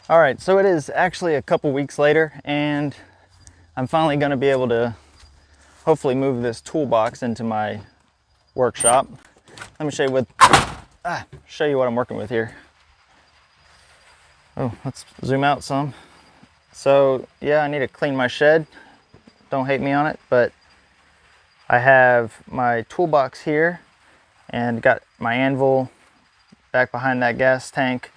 All right, so it is actually a couple weeks later, and I'm finally going to be able to hopefully move this toolbox into my workshop. Let me show you what I'm working with here. Oh, let's zoom out some. So yeah, I need to clean my shed. Don't hate me on it, but I have my toolbox here and got my anvil back behind that gas tank.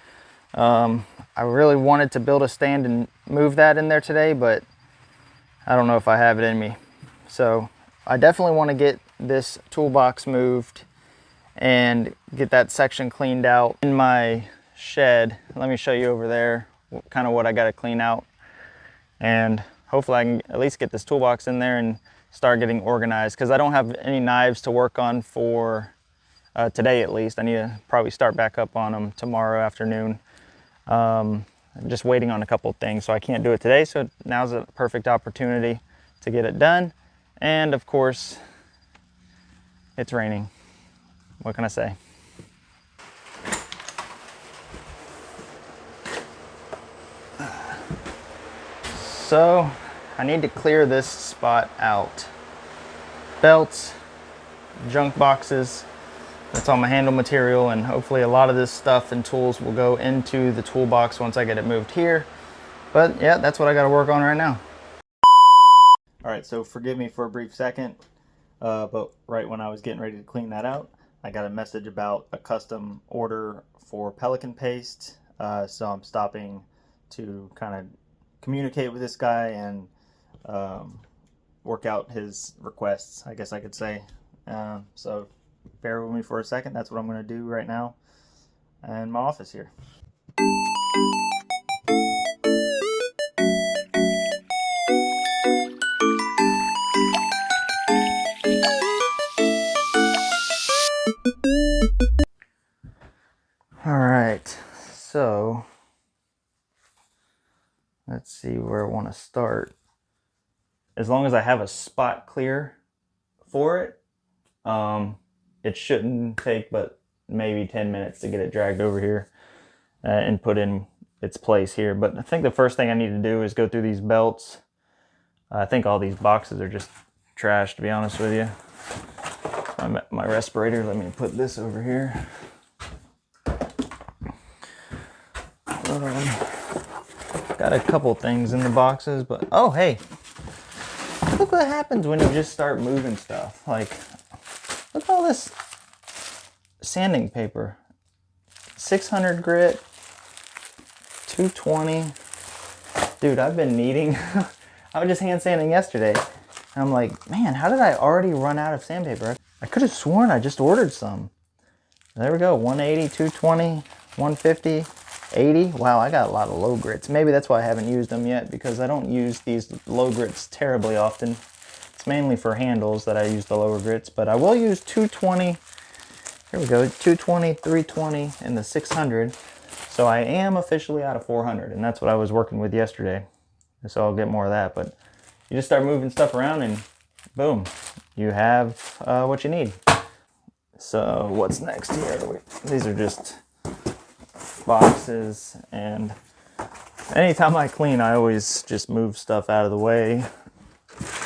I really wanted to build a stand and move that in there today, but I don't know if I have it in me. So I definitely want to get this toolbox moved and get that section cleaned out in my shed. Let me show you over there kind of what I got to clean out, and hopefully I can at least get this toolbox in there and start getting organized, because I don't have any knives to work on for today at least. I need to probably start back up on them tomorrow afternoon. I'm just waiting on a couple of things, so I can't do it today. So now's a perfect opportunity to get it done. And of course, it's raining. What can I say? So I need to clear this spot out. Belts, junk boxes, that's all my handle material, and hopefully a lot of this stuff and tools will go into the toolbox once I get it moved here. But yeah, that's what I got to work on right now. All right, so forgive me for a brief second, but right when I was getting ready to clean that out, I got a message about a custom order for Pelican Paste. So I'm stopping to kind of communicate with this guy and work out his requests, I guess I could say. So bear with me for a second. That's what I'm going to do right now in my office here. All right, so let's see where I want to start. As long as I have a spot clear for it, it shouldn't take but maybe 10 minutes to get it dragged over here and put in its place here. But I think the first thing I need to do is go through these belts. I think all these boxes are just trash, to be honest with you. My respirator, let me put this over here. Got a couple things in the boxes, but oh hey, look what happens when you just start moving stuff. Like, look at all this sanding paper. 600 grit, 220. Dude, I've been needing, I was just hand sanding yesterday. And I'm like, man, how did I already run out of sandpaper? I could have sworn I just ordered some. There we go, 180, 220, 150. 80. Wow, I got a lot of low grits. Maybe that's why I haven't used them yet, because I don't use these low grits terribly often. It's mainly for handles that I use the lower grits, but I will use 220. Here we go, 220, 320, and the 600. So I am officially out of 400, and that's what I was working with yesterday. So I'll get more of that, but you just start moving stuff around and boom, you have what you need. So what's next here? These are just boxes, and anytime I clean, I always just move stuff out of the way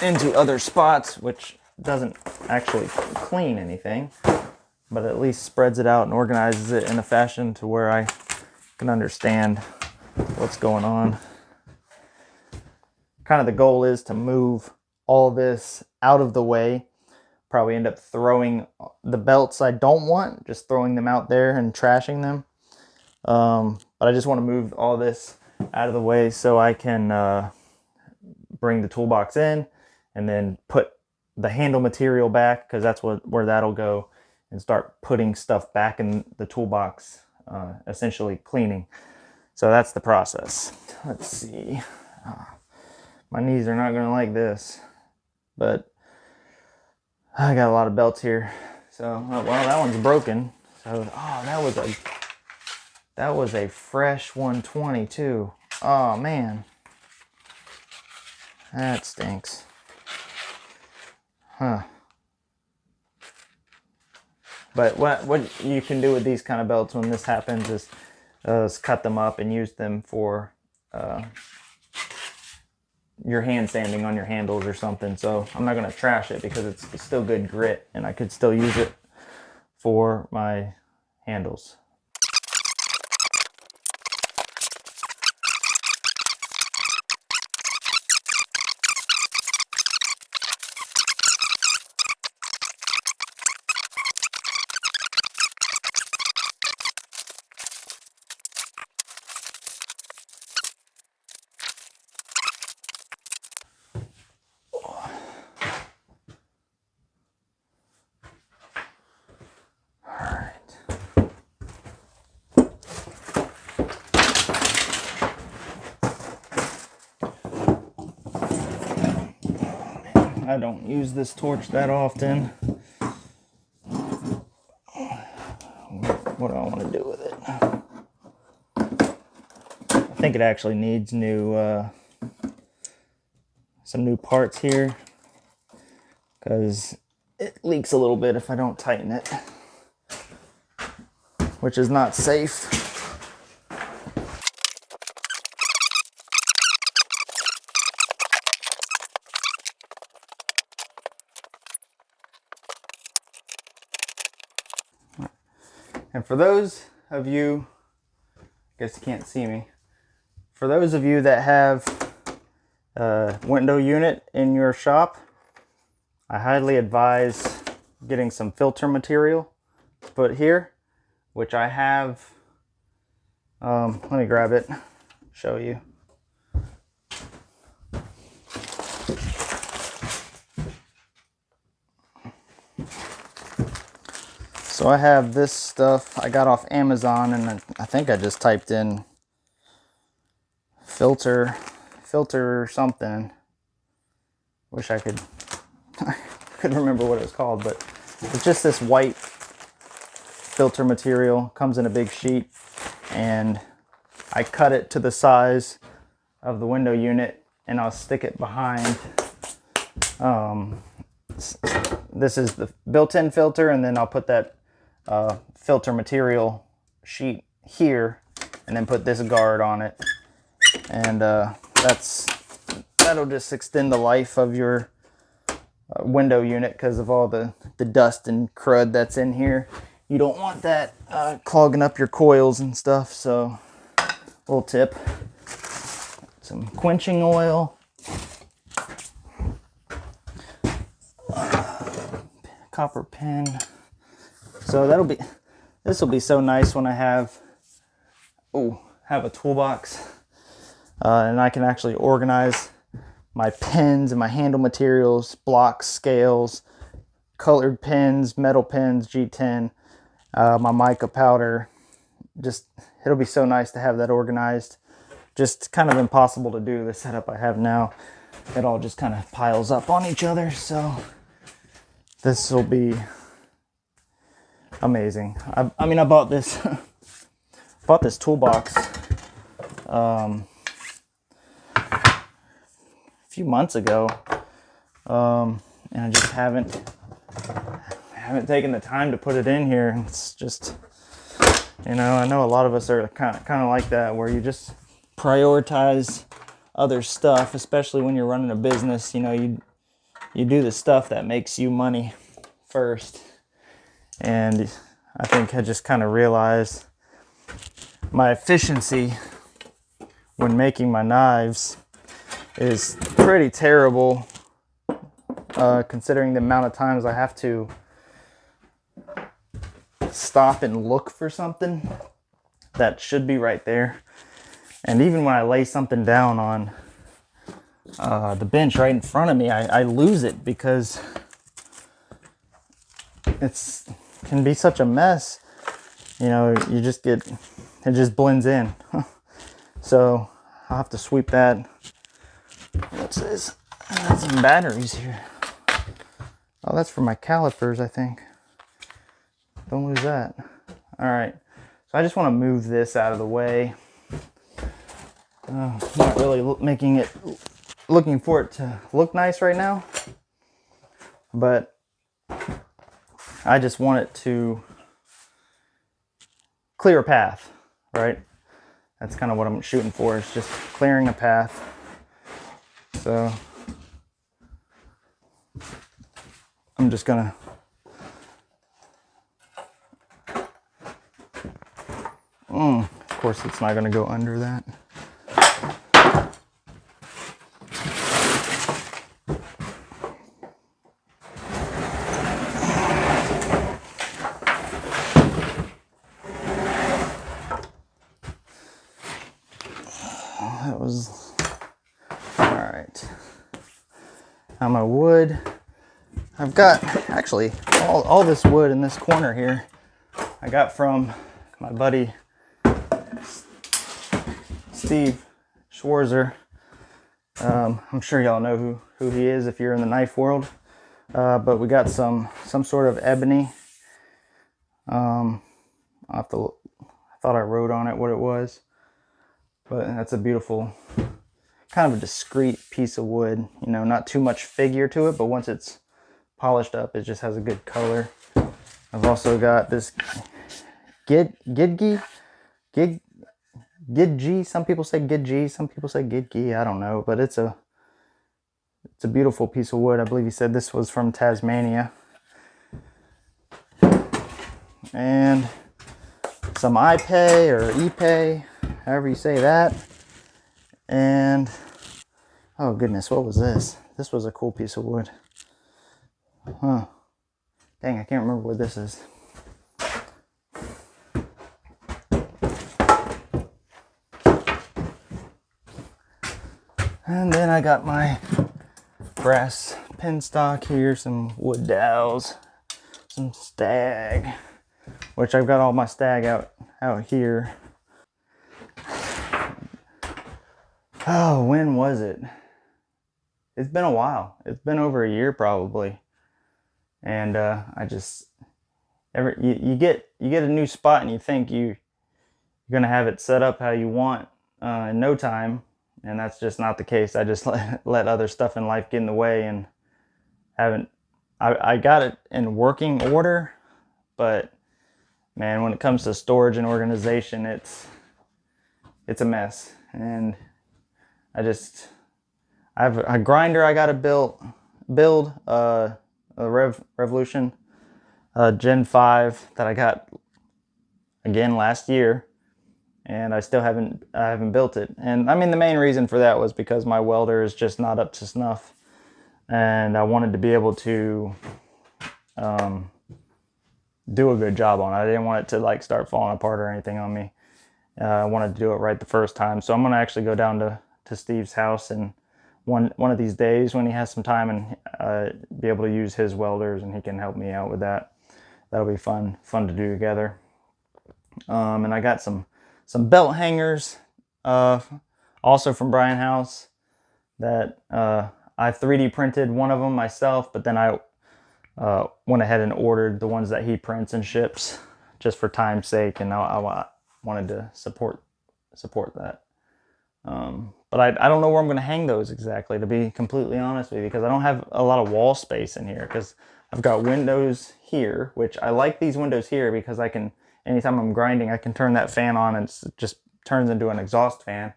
into other spots, which doesn't actually clean anything, but at least spreads it out and organizes it in a fashion to where I can understand what's going on. Kind of the goal is to move all this out of the way. Probably end up throwing the belts I don't want, just throwing them out there and trashing them. But I just want to move all this out of the way so I can bring the toolbox in and then put the handle material back, because that's where that'll go, and start putting stuff back in the toolbox, essentially cleaning. So that's the process. Let's see. My knees are not going to like this, but I got a lot of belts here. So, well, that one's broken. So, oh, that was a fresh 120 too. Oh man, that stinks. Huh. But what you can do with these kind of belts when this happens is cut them up and use them for your hand sanding on your handles or something. So I'm not going to trash it because it's still good grit and I could still use it for my handles. I don't use this torch that often. What do I want to do with it? I think it actually needs some new parts here because it leaks a little bit if I don't tighten it, which is not safe. And for those of you, I guess you can't see me, for those of you that have a window unit in your shop, I highly advise getting some filter material to put here, which I have. Let me grab it, show you. So I have this stuff I got off Amazon, and I think I just typed in filter or something. Wish I could remember what it was called, but it's just this white filter material, comes in a big sheet, and I cut it to the size of the window unit and I'll stick it behind. This is the built-in filter, and then I'll put that filter material sheet here and then put this guard on it, and that'll just extend the life of your window unit because of all the dust and crud that's in here. You don't want that clogging up your coils and stuff. So little tip, some quenching oil, copper pin. So this will be so nice when I have a toolbox, and I can actually organize my pins and my handle materials, blocks, scales, colored pins, metal pins, G10, my mica powder. Just, it'll be so nice to have that organized. Just kind of impossible to do the setup I have now. It all just kind of piles up on each other. So this will be amazing. I mean, I bought this toolbox a few months ago, and I just haven't taken the time to put it in here. It's just, you know, I know a lot of us are kind of like that, where you just prioritize other stuff, especially when you're running a business. You know, you do the stuff that makes you money first. And I think I just kind of realized my efficiency when making my knives is pretty terrible, considering the amount of times I have to stop and look for something that should be right there. And even when I lay something down on the bench right in front of me, I lose it because it can be such a mess. You know, it just blends in. So I'll have to sweep that. What's this? Got some batteries here. Oh, that's for my calipers, I think. Don't lose that. All right, so I just want to move this out of the way. Not really looking for it to look nice right now, but I just want it to clear a path, right? that's kind of what I'm shooting for, is just clearing a path. So I'm just gonna of course it's not gonna go under that. That was all right. Now my wood, I've got actually all this wood in this corner here I got from my buddy Steve Schwarzer. I'm sure y'all know who he is if you're in the knife world. But we got some sort of ebony. I'll have to look. I thought I wrote on it what it was, but that's a beautiful, kind of a discreet piece of wood. You know, not too much figure to it, but once it's polished up, it just has a good color. I've also got this Gidgee. Some people say Gidgee, some people say Gidgee. I don't know, but it's a beautiful piece of wood. I believe he said this was from Tasmania. And some iPay or ePay, however you say that. And oh goodness, what was this? This was a cool piece of wood. Huh. Dang, I can't remember what this is. And then I got my brass pin stock here, some wood dowels, some stag, which I've got all my stag out here. Oh, when was it? It's been a while. It's been over a year probably. And I just you get a new spot and you think you're gonna have it set up how you want in no time, and that's just not the case. I just let other stuff in life get in the way and haven't. I got it in working order, but man, when it comes to storage and organization, it's a mess. And I have a grinder I got to build a Revolution Gen 5 that I got again last year, and I haven't built it. And I mean, the main reason for that was because my welder is just not up to snuff, and I wanted to be able to do a good job on it. I didn't want it to like start falling apart or anything on me. I wanted to do it right the first time. So I'm gonna actually go down to Steve's house and one of these days when he has some time and be able to use his welders, and he can help me out with that. That'll be fun to do together. And I got some belt hangers, also from Brian House, that I 3D printed one of them myself, but then I went ahead and ordered the ones that he prints and ships just for time's sake, and I wanted to support that. But I don't know where I'm going to hang those exactly, to be completely honest with you, because I don't have a lot of wall space in here, because I've got windows here, which I like these windows here because I can, anytime I'm grinding, I can turn that fan on and it just turns into an exhaust fan.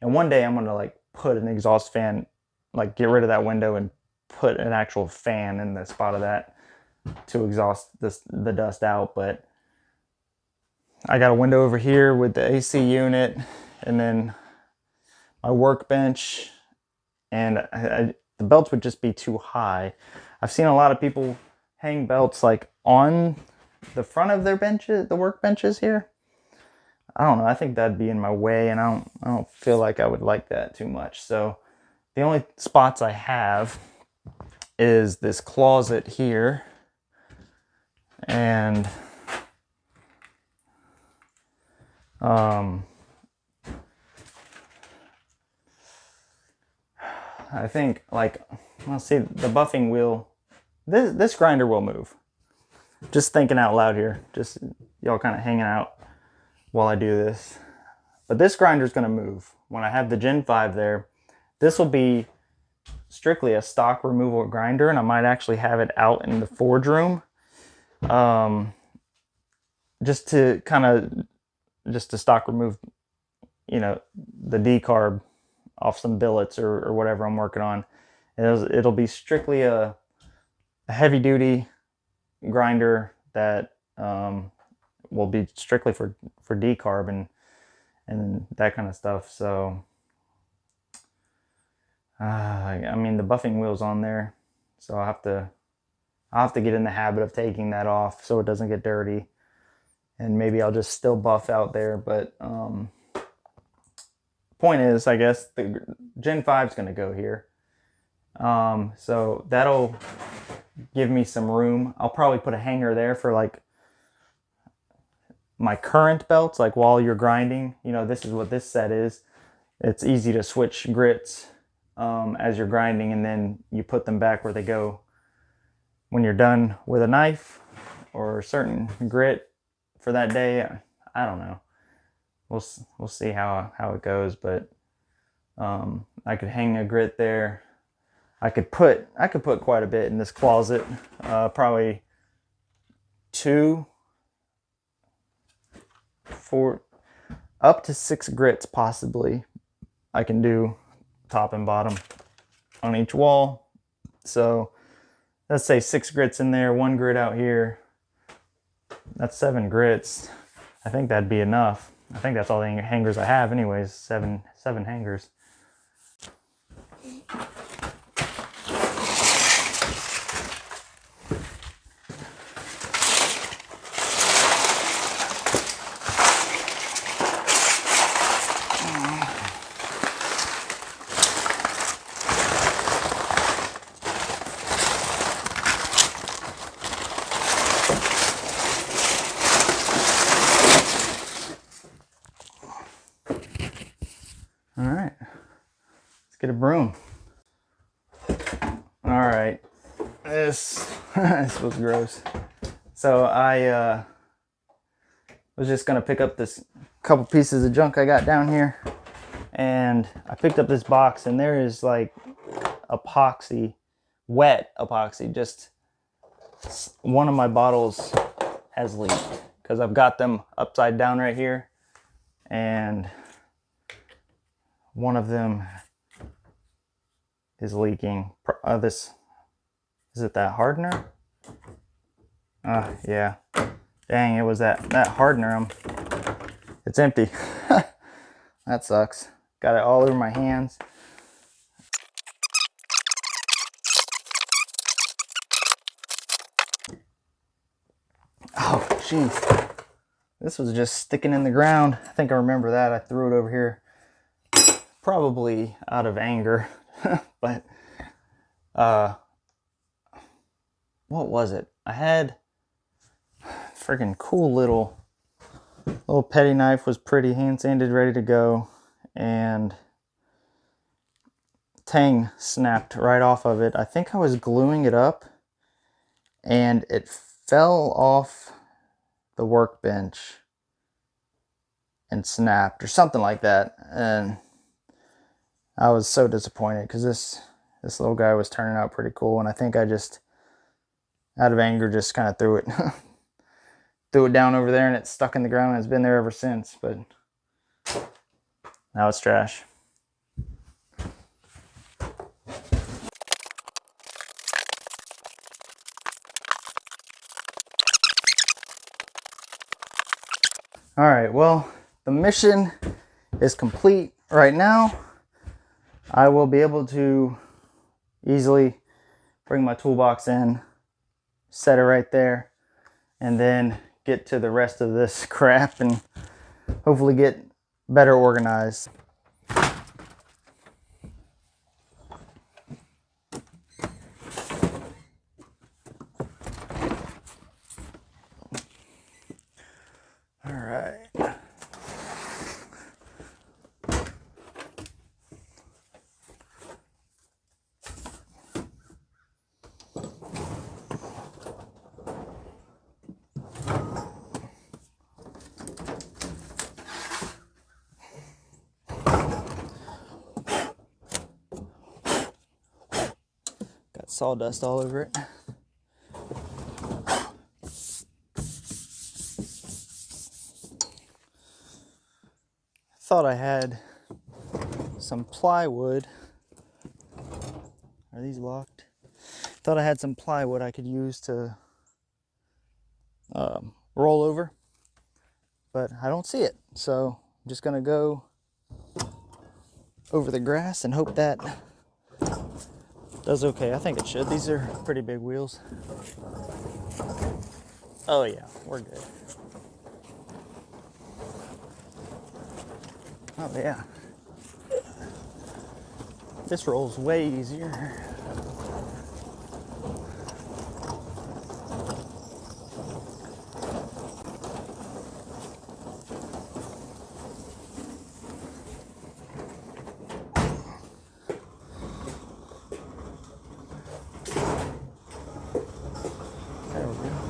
And one day I'm going to like put an exhaust fan, like get rid of that window and put an actual fan in the spot of that to exhaust the dust out. But I got a window over here with the AC unit, and then my workbench, and the belts would just be too high. I've seen a lot of people hang belts like on the front of their benches, the workbenches here. I don't know. I think that'd be in my way, and I don't feel like I would like that too much. So the only spots I have is this closet here, and I think, like, let's see, the buffing wheel, this grinder will move. Just thinking out loud here, just y'all kind of hanging out while I do this. But this grinder is going to move. When I have the Gen 5 there, this will be strictly a stock removal grinder, and I might actually have it out in the forge room, just to stock remove, you know, the decarb off some billets or whatever I'm working on. It'll be strictly a heavy duty grinder that will be strictly for decarb and that kind of stuff. So I mean, the buffing wheel's on there, so I'll have to get in the habit of taking that off so it doesn't get dirty, and maybe I'll just still buff out there. But point is, I guess the Gen 5 is going to go here, so that'll give me some room. I'll probably put a hanger there for like my current belts, like while you're grinding. You know, this is what this set is. It's easy to switch grits as you're grinding, and then you put them back where they go when you're done with a knife or a certain grit for that day. I don't know. We'll see how it goes, but I could hang a grit there. I could put quite a bit in this closet, probably 2, 4, up to 6 grits possibly. I can do top and bottom on each wall. So let's say 6 grits in there, 1 grit out here. That's 7 grits. I think that'd be enough. I think that's all the hangers I have anyways, 7 hangers. All right, let's get a broom. All right, this was gross. So I was just gonna pick up this couple pieces of junk I got down here, and I picked up this box, and there is like epoxy, wet epoxy. Just one of my bottles has leaked because I've got them upside down right here, and one of them is leaking. This, is it that hardener? Yeah. Dang, it was that hardener. It's empty. That sucks. Got it all over my hands. Oh, jeez. This was just sticking in the ground. I think I remember that. I threw it over here. Probably out of anger, but what was it? I had freaking cool little petty knife, was pretty hand sanded, ready to go, and tang snapped right off of it. I think I was gluing it up and it fell off the workbench and snapped or something like that, and I was so disappointed because this little guy was turning out pretty cool, and I think I just, out of anger, just kind of threw it down over there, and it's stuck in the ground, and it's been there ever since. But now it's trash. All right, well, the mission is complete right now. I will be able to easily bring my toolbox in, set it right there, and then get to the rest of this crap and hopefully get better organized. All right. Got sawdust all over it. thought I had some plywood. Are these locked? Thought I had some plywood I could use to roll over, but I don't see it. So I'm just gonna go over the grass and hope that does okay. I think it should. These are pretty big wheels. Oh yeah, we're good. Oh yeah. This rolls way easier. There we go.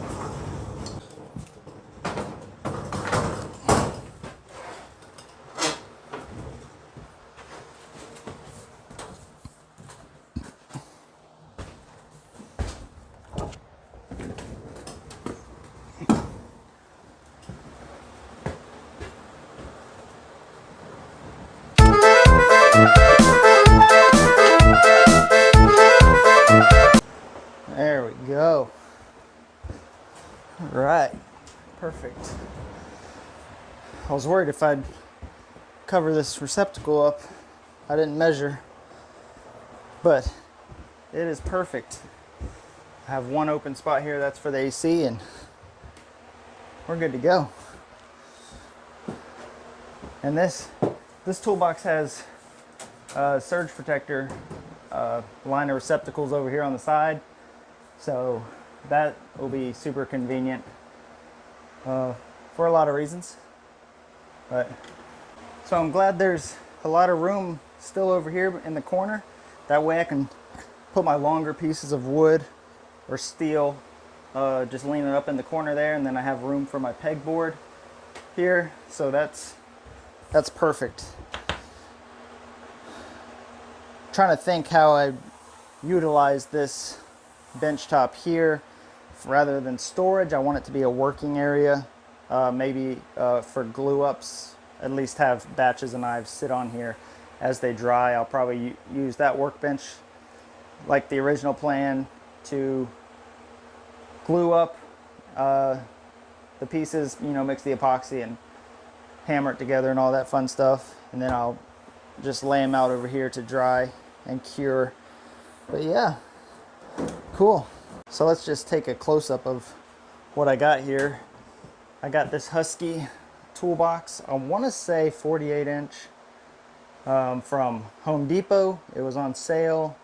There we go. All right, perfect. I was worried if I'd cover this receptacle up. I didn't measure, but it is perfect. I have one open spot here, that's for the AC, and we're good to go. And this toolbox has a surge protector line of receptacles over here on the side, so that will be super convenient for a lot of reasons. But so I'm glad there's a lot of room still over here in the corner. That way I can put my longer pieces of wood or steel just leaning up in the corner there, and then I have room for my pegboard here. So that's perfect. Trying to think how I utilize this bench top here. Rather than storage, I want it to be a working area. Maybe for glue ups, at least have batches of knives sit on here as they dry. I'll probably use that workbench like the original plan to glue up the pieces, you know, mix the epoxy and hammer it together and all that fun stuff. And then I'll just lay them out over here to dry and cure. But yeah, cool. So let's just take a close-up of what I got here. I got this Husky toolbox. I want to say 48 inch from Home Depot. It was on sale.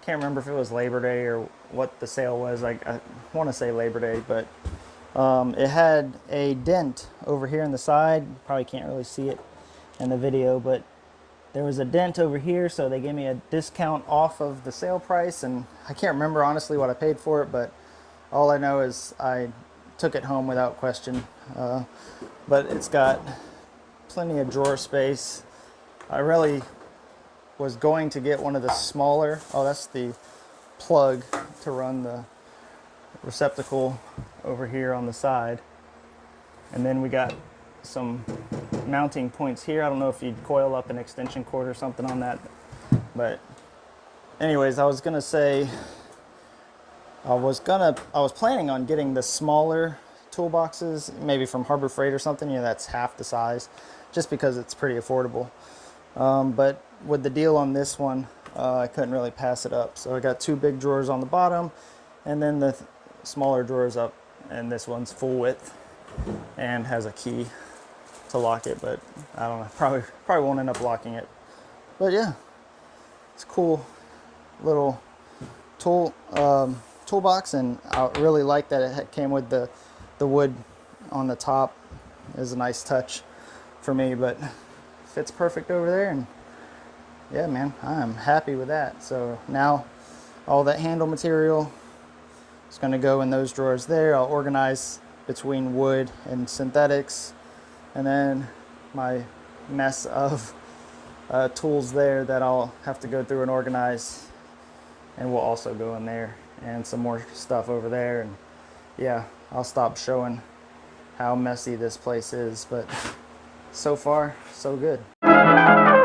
Can't remember if it was Labor Day or what the sale was. I want to say Labor Day, but it had a dent over here on the side. Probably can't really see it in the video, but there was a dent over here, so they gave me a discount off of the sale price, and I can't remember honestly what I paid for it, but all I know is I took it home without question. But it's got plenty of drawer space. I really was going to get one of the smaller, oh, that's the plug to run the receptacle over here on the side. And then we got some mounting points here. I don't know if you'd coil up an extension cord or something on that, but anyways, I was gonna say I was planning on getting the smaller toolboxes, maybe from Harbor Freight or something, you know, that's half the size, just because it's pretty affordable. But with the deal on this one, I couldn't really pass it up, so I got two big drawers on the bottom and then the smaller drawers up, and this one's full width and has a key to lock it, but I don't know, probably won't end up locking it. But yeah, it's a cool little toolbox, and I really like that it came with the wood on the top. Is a nice touch for me, but fits perfect over there. And yeah, man, I'm happy with that. So now all that handle material is going to go in those drawers there. I'll organize between wood and synthetics, and then my mess of tools there that I'll have to go through and organize, and will also go in there, and some more stuff over there. And yeah, I'll stop showing how messy this place is, but so far, so good.